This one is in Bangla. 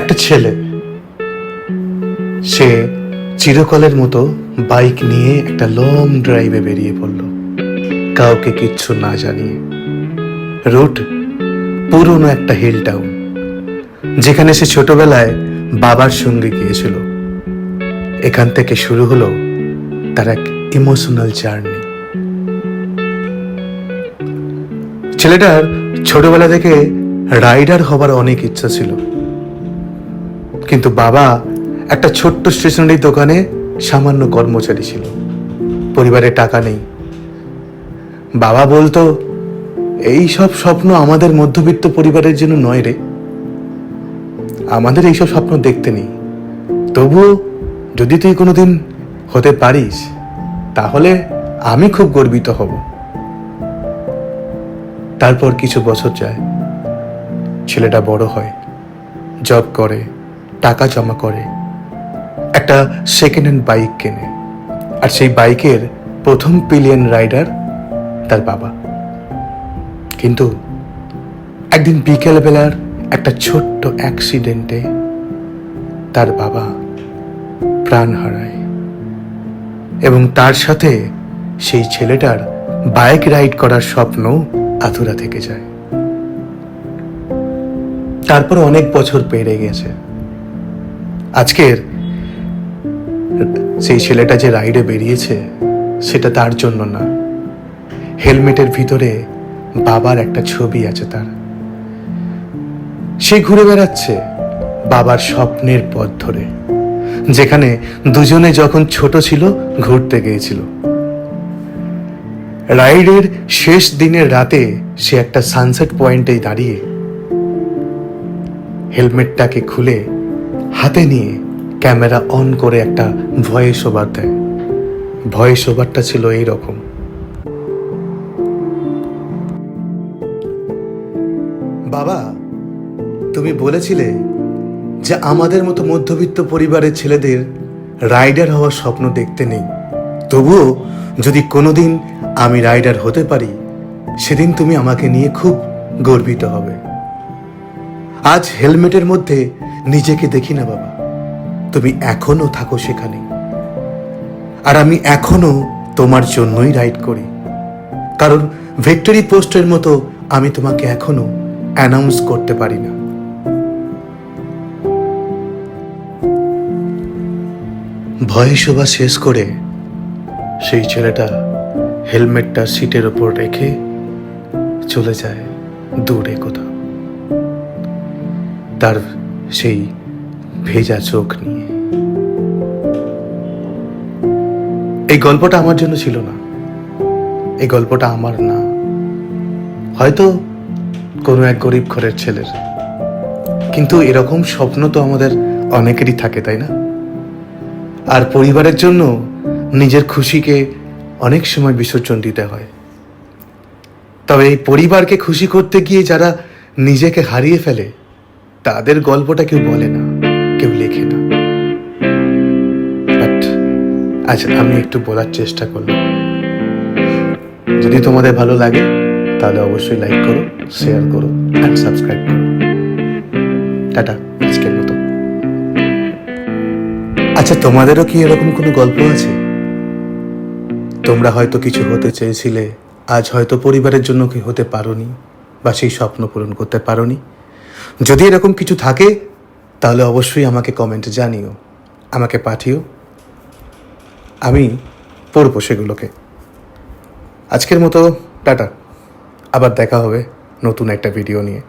একটা ছেলে, সে চিরকালের মতো বাইক নিয়ে একটা লং ড্রাইভে বেরিয়ে পড়ল, কাউকে কিচ্ছু না জানিয়ে। রুট পুরনো একটা হিল টাউন, যেখানে সে ছোটবেলায় বাবার সঙ্গে গিয়েছিল। এখান থেকে শুরু হলো তার এক ইমোশনাল জার্নি। ছেলেটার ছোটবেলা থেকে রাইডার হবার অনেক ইচ্ছা ছিল, কিন্তু বাবা একটা ছোট্ট স্টেশনারি দোকানে সামান্য কর্মচারী ছিল। পরিবারে টাকা নেই। বাবা বলতো, এই সব স্বপ্ন আমাদের মধ্যবিত্ত পরিবারের জন্য নয় রে, আমাদের এইসব স্বপ্ন দেখতে নেই। তবুও যদি তুই কোনোদিন হতে পারিস তাহলে আমি খুব গর্বিত হব। তারপর কিছু বছর যায়, ছেলেটা বড় হয়, জব করে, টাকা জমা করে, একটা সেকেন্ড হ্যান্ড বাইক কেনে। আর সেই বাইকের প্রথম পিলিয়ন রাইডার তার বাবা। কিন্তু একদিন বিকেলবেলার একটা ছোট্ট অ্যাক্সিডেন্টে তার বাবা প্রাণ হারায়, এবং তার সাথে সেই ছেলেটার বাইক রাইড করার স্বপ্ন আধুরা থেকে যায়। তারপর অনেক বছর পেরিয়ে গেছে। আজকের সেই ছেলেটা যে রাইডে বেরিয়েছে সেটা তার জন্য না, হেলমেটের ভিতরে বাবার একটা ছবি আছে তার। সে ঘুরে বেড়াচ্ছে বাবার স্বপ্নের পথ ধরে, যেখানে দুজনে যখন ছোট ছিল ঘুরতে গিয়েছিল। রাইডের শেষ দিনের রাতে সে একটা সানসেট পয়েন্টেই দাঁড়িয়ে হেলমেটটাকে খুলে হাতে নিয়ে ক্যামেরা অন করে একটা ভয়েস ওভার দেয়। ভয়েস ওভারটা ছিল এইরকম: বাবা, তুমি বলেছিলে যে আমাদের মতো মধ্যবিত্ত পরিবারের ছেলেদের রাইডার হওয়ার স্বপ্ন দেখতে নেই, তবুও যদি কোনোদিন আমি রাইডার হতে পারি সেদিন তুমি আমাকে নিয়ে খুব গর্বিত হবে। আজ হেলমেটের মধ্যে নিজেকে দেখি না বাবা, তুমি এখনো থাকো সেখানে, আর আমি এখনো তোমার জন্যই রাইড করি। কারণ ভিক্টরি পোস্টের মতো আমি তোমাকে এখনো অ্যানাউন্স করতে পারি না। ভয়েস ওভার শেষ করে সেই ছেলেটা হেলমেটটা সিটের ওপর রেখে চলে যায় দূরে কোথাও, তার সেই ভেজা চোখ নিয়ে। এই গল্পটা আমার জন্য ছিল না, এই গল্পটা আমার না, হয়তো কোনো এক গরিব ঘরের ছেলের। কিন্তু এরকম স্বপ্ন তো আমাদের অনেকেরই থাকে, তাই না? আর পরিবারের জন্য নিজের খুশিকে অনেক সময় বিসর্জন দিতে হয়। তবে এই পরিবারকে খুশি করতে গিয়ে যারা নিজেকে হারিয়ে ফেলে তাদের গল্পটা কেউ বলে না, কেউ লেখে না। বাট আজ আমি একটু বলার চেষ্টা করলাম। যদি তোমাদের ভালো লাগে তাহলে অবশ্যই লাইক করো, শেয়ার করো অ্যান্ড সাবস্ক্রাইব করো। টাটা আজকের মতো। আচ্ছা, তোমাদেরও কি এরকম কোনো গল্প আছে? তোমরা হয়তো কিছু হতে চেয়েছিলে, আজ হয়তো পরিবারের জন্য কি হতে পারোনি, বা সেই স্বপ্ন পূরণ করতে পারোনি। যদি এরকম কিছু থাকে তাহলে অবশ্যই আমাকে কমেন্টে জানিও, আমাকে পাঠিও, আমি পড়বো সেগুলোকে। আজকের মতো টাটা, আবার দেখা হবে নতুন একটা ভিডিও নিয়ে।